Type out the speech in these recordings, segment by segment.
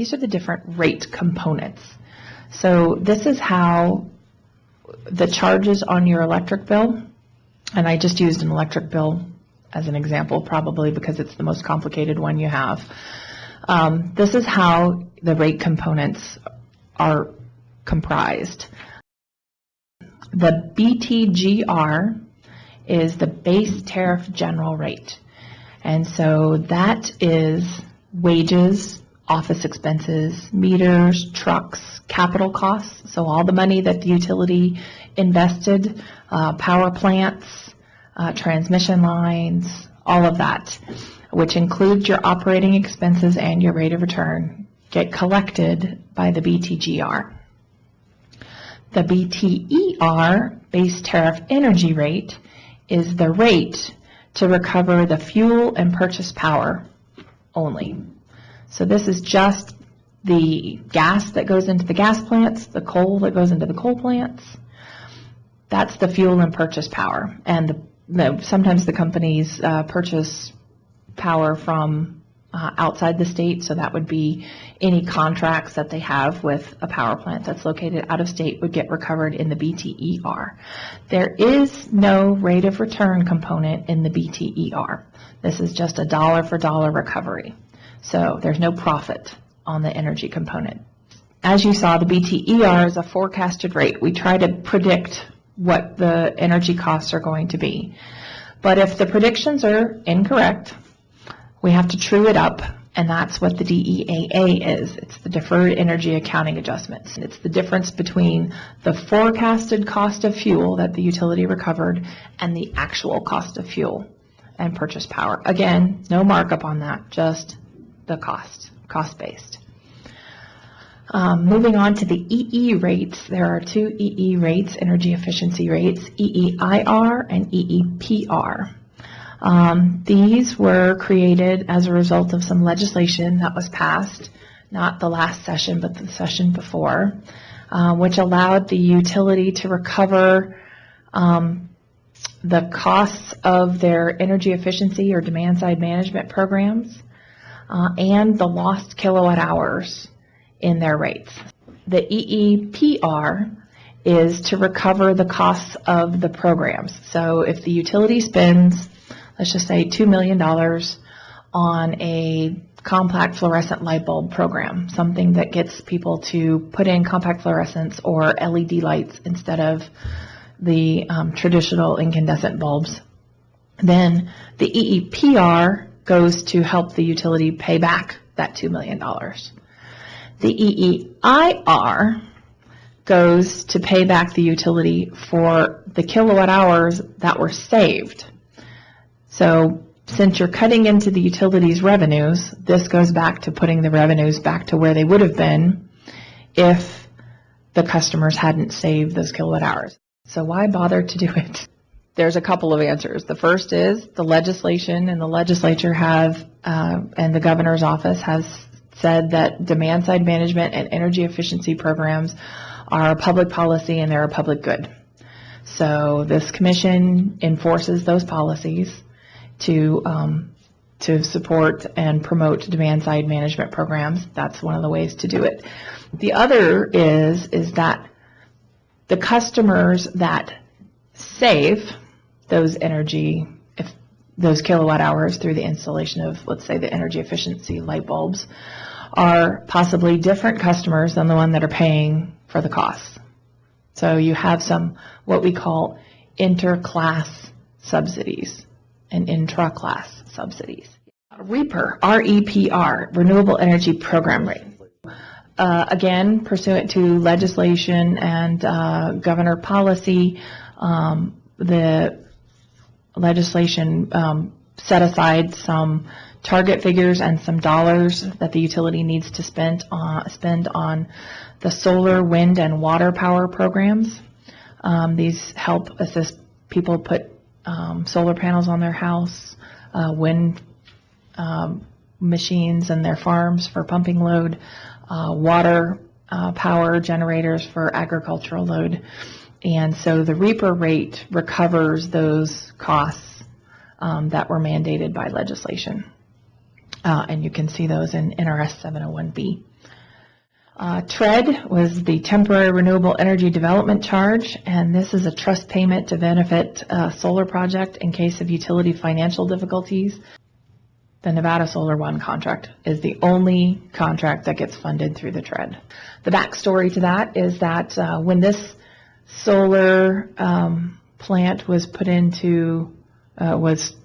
these are the different rate components. So this is how the charges on your electric bill, and I just used an electric bill as an example probably because it's the most complicated one you have. This is how the rate components are comprised. The BTGR is the base tariff general rate. And so that is wages, office expenses, meters, trucks, capital costs, so all the money that the utility invested, power plants, transmission lines, all of that, which includes your operating expenses and your rate of return, get collected by the BTGR. The BTER, base tariff energy rate, is the rate to recover the fuel and purchase power only. So this is just the gas that goes into the gas plants, the coal that goes into the coal plants. That's the fuel and purchase power. And sometimes the companies purchase power from outside the state, so that would be any contracts that they have with a power plant that's located out of state would get recovered in the BTER. There is no rate of return component in the BTER. This is just a dollar for dollar recovery. So there's no profit on the energy component. As you saw, the BTER is a forecasted rate. We try to predict what the energy costs are going to be. But if the predictions are incorrect, we have to true it up, and that's what the DEAA is. It's the Deferred Energy Accounting Adjustments. It's the difference between the forecasted cost of fuel that the utility recovered and the actual cost of fuel and purchase power. Again, no markup on that, just the cost-based. Moving on to the EE rates, there are two EE rates, energy efficiency rates, EEIR and EEPR. These were created as a result of some legislation that was passed, not the last session, but the session before, which allowed the utility to recover the costs of their energy efficiency or demand-side management programs and the lost kilowatt hours in their rates. The EEPR is to recover the costs of the programs. So if the utility spends, let's just say $2 million on a compact fluorescent light bulb program, something that gets people to put in compact fluorescents or LED lights instead of the traditional incandescent bulbs, then the EEPR goes to help the utility pay back that $2 million. The EEIR goes to pay back the utility for the kilowatt hours that were saved. So since you're cutting into the utility's revenues, this goes back to putting the revenues back to where they would have been if the customers hadn't saved those kilowatt hours. So why bother to do it? There's a couple of answers. The first is the legislation and the legislature have, and the governor's office has said that demand-side management and energy efficiency programs are a public policy and they're a public good. So this commission enforces those policies to support and promote demand-side management programs. That's one of the ways to do it. The other is that the customers that save those those kilowatt hours through the installation of, let's say, the energy efficiency light bulbs are possibly different customers than the one that are paying for the costs. So you have some what we call interclass subsidies and intra-class subsidies. REPR, R-E-P-R, Renewable Energy Program Rate. Again, pursuant to legislation and governor policy, the legislation set aside some target figures and some dollars that the utility needs to spend on the solar, wind, and water power programs. These help assist people put solar panels on their house, wind machines in their farms for pumping load, water power generators for agricultural load. And so the REPR rate recovers those costs that were mandated by legislation. And you can see those in NRS 701B. TRED was the Temporary Renewable Energy Development Charge, and this is a trust payment to benefit a solar project in case of utility financial difficulties. The Nevada Solar One contract is the only contract that gets funded through the TRED. The backstory to that is that when this solar plant was put into, was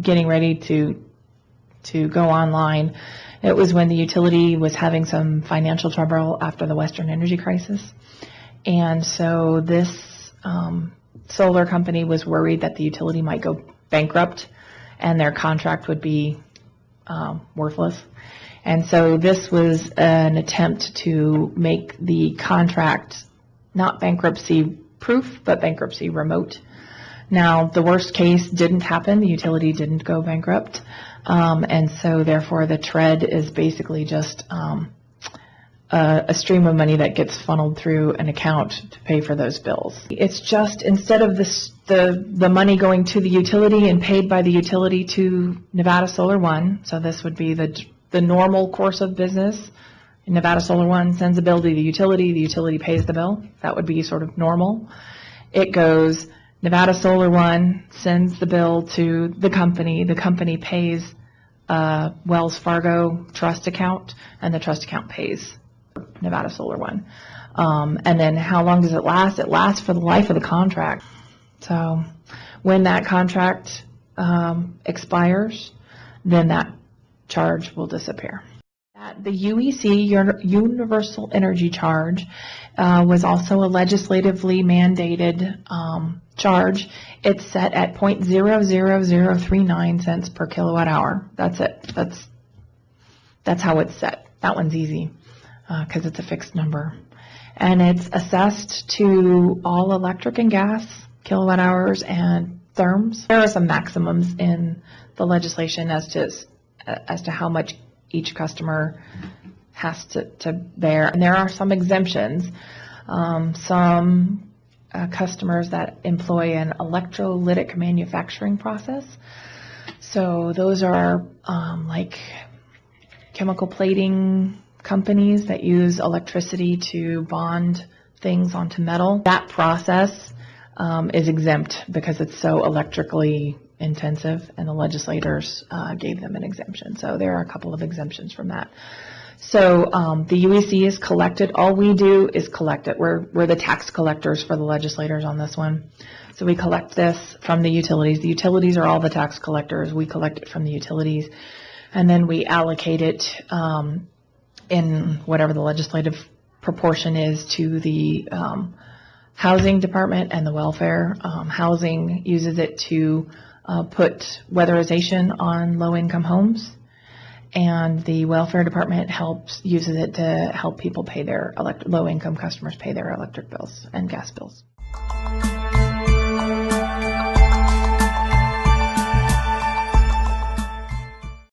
getting ready to go online, it was when the utility was having some financial trouble after the Western energy crisis. And so this solar company was worried that the utility might go bankrupt and their contract would be worthless. And so this was an attempt to make the contract not bankruptcy proof, but bankruptcy remote. Now, the worst case didn't happen. The utility didn't go bankrupt. And so therefore the TRED is basically just a stream of money that gets funneled through an account to pay for those bills. It's just, instead of the money going to the utility and paid by the utility to Nevada Solar One, so this would be the normal course of business. Nevada Solar One sends a bill to the utility pays the bill. That would be sort of normal. It goes, Nevada Solar One sends the bill to the company pays Wells Fargo trust account, and the trust account pays Nevada Solar One. And then how long does it last? It lasts for the life of the contract. So when that contract expires, then that charge will disappear. The UEC, Universal Energy Charge, was also a legislatively mandated charge. It's set at 0.00039 cents per kilowatt hour. That's it. That's how it's set. That one's easy because it's a fixed number. And it's assessed to all electric and gas kilowatt hours and therms. There are some maximums in the legislation as to how much each customer has to bear. And there are some exemptions. Some customers that employ an electrolytic manufacturing process. So those are like chemical plating companies that use electricity to bond things onto metal. That process is exempt because it's so electrically intensive, and the legislators gave them an exemption. So there are a couple of exemptions from that. So the UEC is collected. All we do is collect it. We're the tax collectors for the legislators on this one. So we collect this from the utilities. The utilities are all the tax collectors. We collect it from the utilities, and then we allocate it in whatever the legislative proportion is to the housing department and the welfare. Housing uses it to put weatherization on low-income homes, and the welfare department uses it to help people pay their low-income customers pay their electric bills and gas bills.